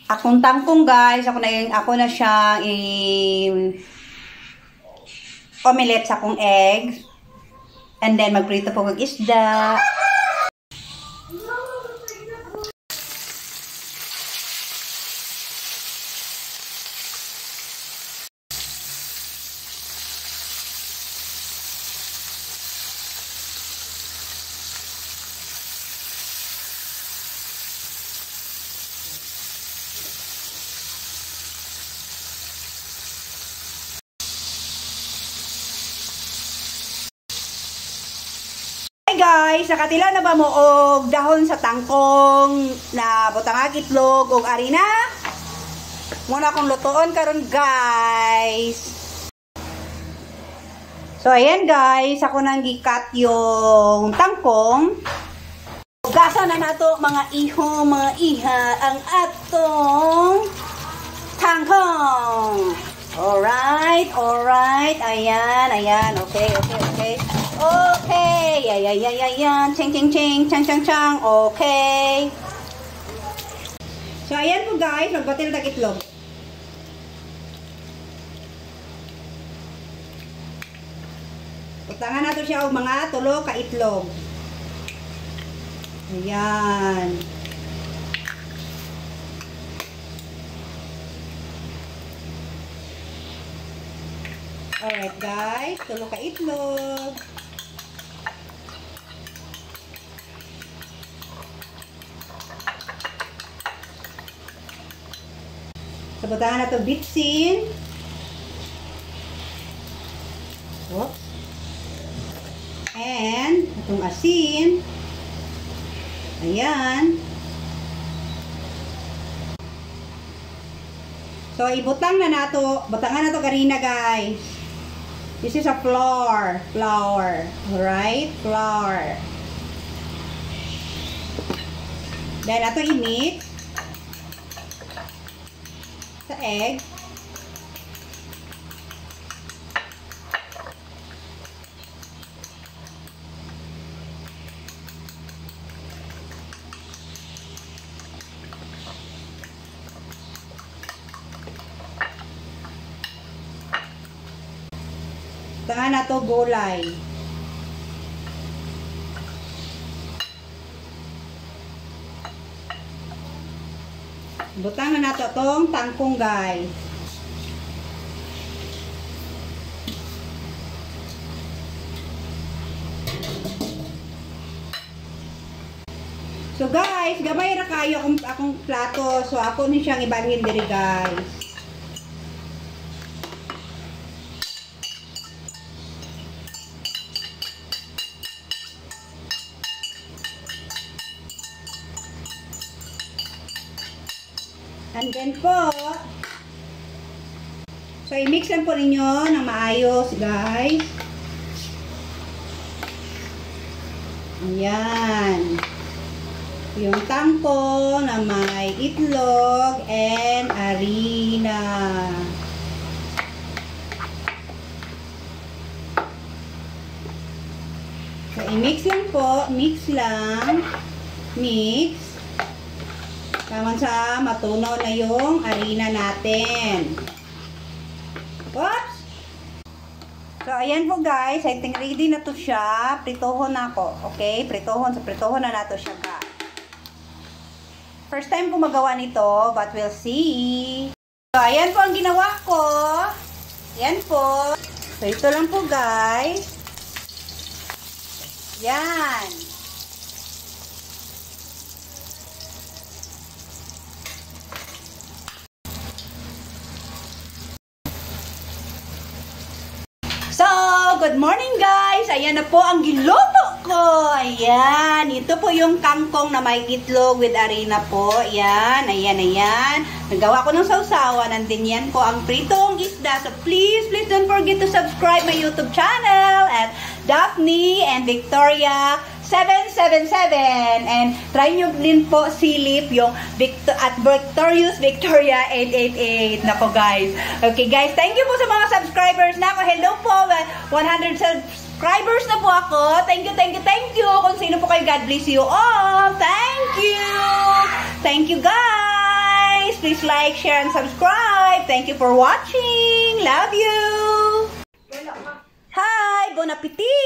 akong tangkong guys. Ako na siyang omelette sa akong eggs. And then magprito po ng isda. Guys, nakatilaw na ba mo og dahon sa tangkong na butang itlog og arina? Muna akong lutoon karon guys. So ayan guys, ako nang gikat yung tangkong. Gasa na nato mga iho, mga iha ang atong tangkong. Alright. Ayan. Okay. Okay. Ayan. Ching. Chang. Okay. So, ayan po guys. Magbatil na itlog. Utangan nato siya og mga 3 ka itlog. Ayan. Alright guys, 3 ka itlog. Sabutangan na ito bitsin. Oops. And itong asin. Ayan. So ibutang na nato, butangan na to karina guys. This is a flour. Alright? Flour. Then, ito i-mix sa egg. Tangan na to gulay. Butangan na to tong tangkong guys. So guys, gamay ra kayo akong plato. So ako ni siyang ibalhin diri guys. And then po, so i-mix lang po ninyo ng maayos guys. Ayan. Yung tangko na may itlog and harina. So i-mix lang po, mix. Taman sa matunaw na yung harina natin. Oops! So, ayan po guys. I think ready na to siya. Pritohon na ako. Okay? Pritohon na nato siya guys. First time ko magawa nito, but we'll see. So, ayan po ang ginawa ko. Ayan po. So, ito lang po guys. Yan. So, good morning guys! Ayan na po ang giluto ko. Ayan. Ito po yung kangkong na may itlog with harina po. Ayan. Nagawa ko ng sausawan. And then yan po ang pritong isda. So, please don't forget to subscribe my YouTube channel at Daphne and Victoria 777. And try nyo din po silip yung at Victorious Victoria 888. Nako guys. Okay guys, thank you po sa mga subscribers na ako. Hello po. 100 subscribers na po ako. Thank you. Kung sino po kayo, God bless you all. Thank you guys. please like, share, and subscribe. Thank you for watching. Love you. Hi, bon appetit!